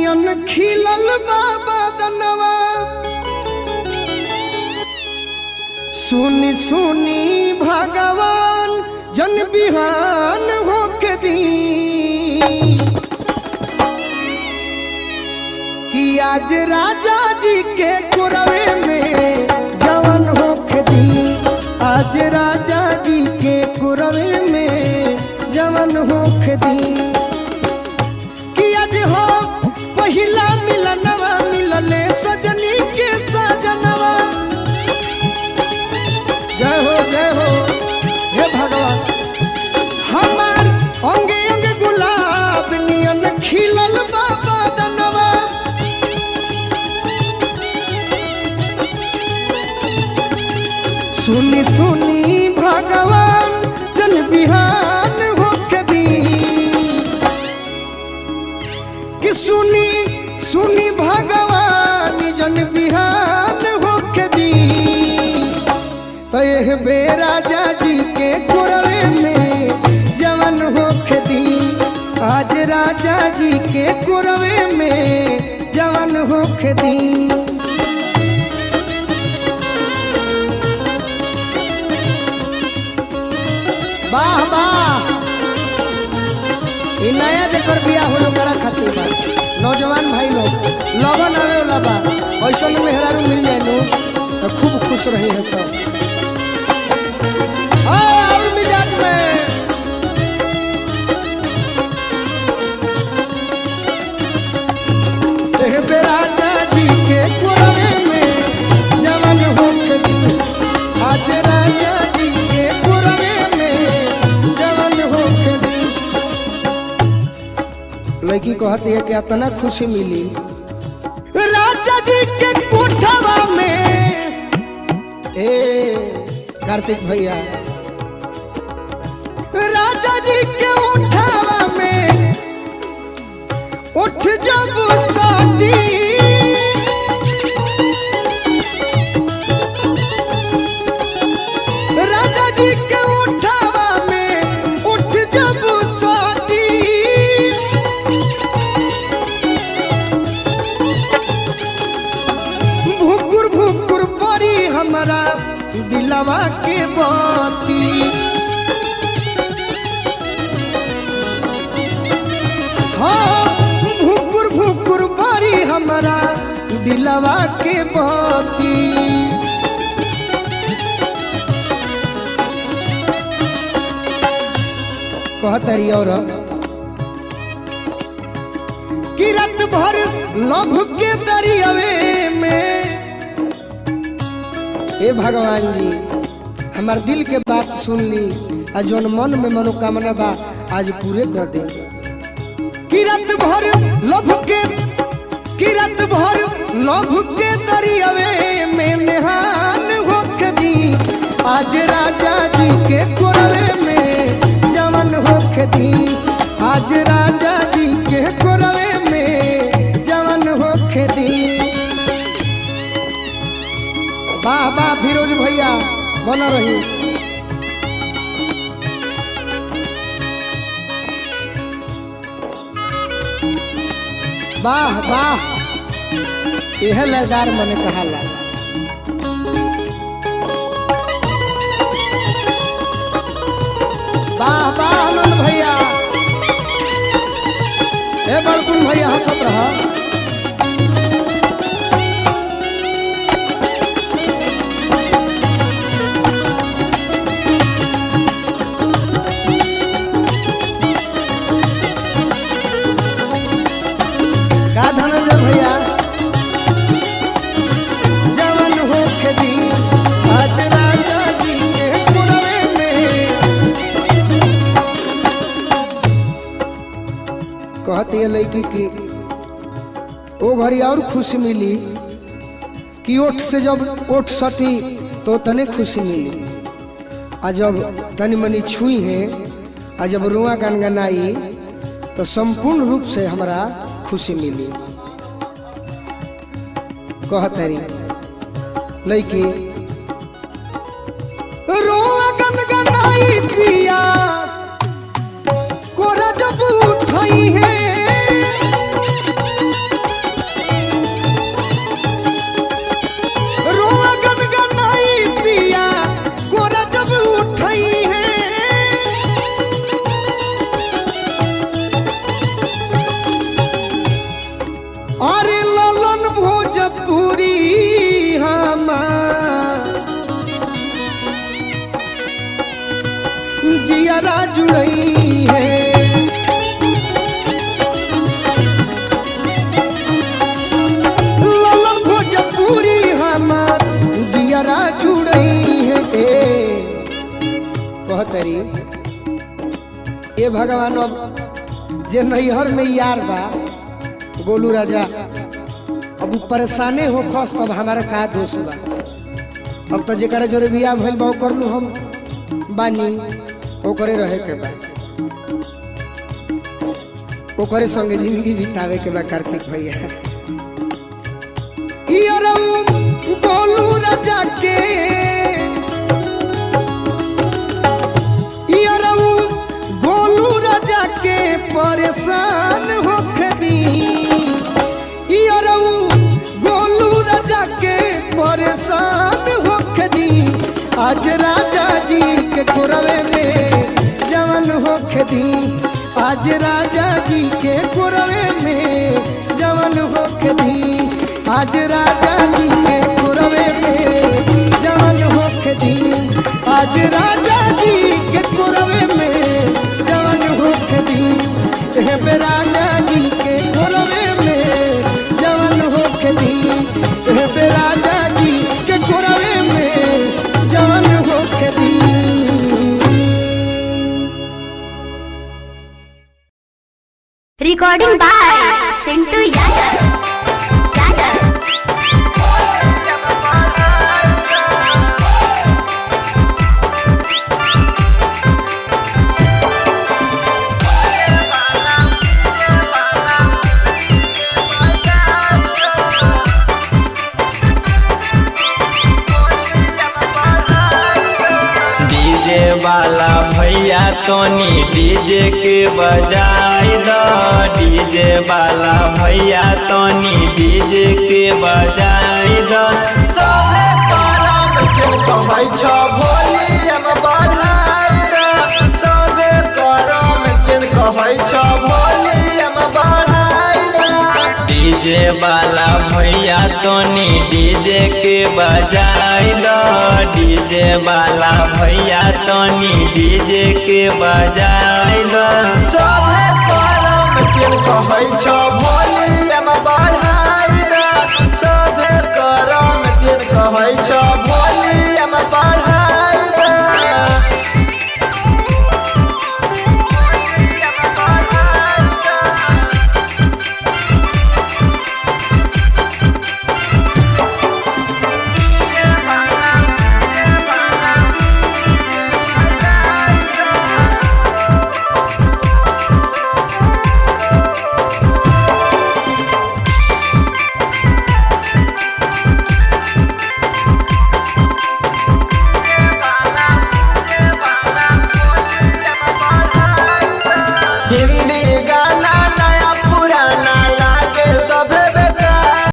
नियन खिलल बाबा दनवा सुनी सुनी भगवान जन बिहान होके दी कि आज राजा जी के कुरवे में जवन होके दी आज राजा जी के कुरवे में जवन होके दी कि आज हो पहिला मिलनवा मिलले सजनी के सजनवा जय हो हे भगवान हमार अंगे अंगे गुलाब नियन खिलल बाबा दनवा सुनी सुनी भगवान जन बिहान होके दी कि सुनी सुनी भगवान जन बिहान होके दी तो यह बेराजा जी के कुरवे में जवन होके दी आज राजा जी के कुरवे में जवन होके दी वाह वाह इ नया जेकर बिया होलो करा खातिर बा नौजवान भाई लोग लगन आवे वाला बा ऐसन मेहरारू मिल जाए लो तो खूब खुश रही है सब और मिजाज में देह पे राजा जी के कुरवे में जवन होके दी आज राजा जी के कुरवे में जवन होके दी लड़की कहती है कि इतना खुशी मिली राजा जी के कोठवा में कार्तिक भैया राजा जी के उठावा में उठ जब साथी राजा जी के उठावा में उठ जब साथी भुकुर भुकुर परी हमारा दिलवा के बाती हाँ भुकुर भुकुर परी हमारा दिलवा के बाती कहतरी और कि रात भर लभ के दरियावे में हे भगवान जी हमार दिल के बात सुन ली आज जौन मन में मनोकामना बा आज पूरे कर दे कि रात भर लभ के दरियावे में मेहान होके दी आज राजा जी के कुरवे में जवन होके दी आज राजा जी के कुरवे में जवन होके दी वाह वाह फिरोज भैया बना रही वाह वाह यह लयदार मने कहा ला वाह वाह आनंद भैया हे बड़कुन भैया हंसत रहा कहती है लड़की की वो घड़ी और खुशी मिली कि ओठ से जब ओठ सटी तो तने खुशी मिली आ जब तनी मनी छुई है आ जब रुआ गनगनाई तो संपूर्ण रूप से हमारा खुशी मिली कहतरी लड़की रुआ गनगनाई पिया कोरा जब उठाई है अरे ललन भोजपुरी हमार जियरा जुड़ई है। ललन भोजपुरी हमार जियरा जुड़ई है। कहतरी ये भगवान अब जे नैहर में यार बा गोलू राजा अब परेशाने हो खस तब हमारा का दोष बा। अब तो जेकर जोरे बियाह भइल बा कर लू हम बानी ओकरे रहे के बा ओकरे संगे जिंदगी बितावे के बा। कार्तिक भैया गोलू राजा के गोलू राजा के परेशान होके दी। गोलू राजा के परेशान होके दी। आज राजा जी के कोरवे में जवान होके दी। आज राजा जी के कोरवे में जवान होके दी। आज राजा जी के कोरवे में जवान होके दी। आज राजा जी के कोरवे में जवान होके दी। हे राजा जी के कोरवे में जवान होके दी। हे राजा जी के कोरवे में जवान होके दी। Recording by Sintu Yadav. वाला भैया तोनी डीजे के बजाई दो। डीजे वाला भैया तोनी डीजे के बजाई दो। सबे करम के कहै छ वॉल्यूम बढ़ाई दो। सबे करम के कहै छ वॉल्यूम बढ़ाई दो। डीजे वाला भैया तोनी डीजे के बजाई दो। डीजे वाला भैया तोनी डीजे के बजाई दो। सबे करम के कहै छ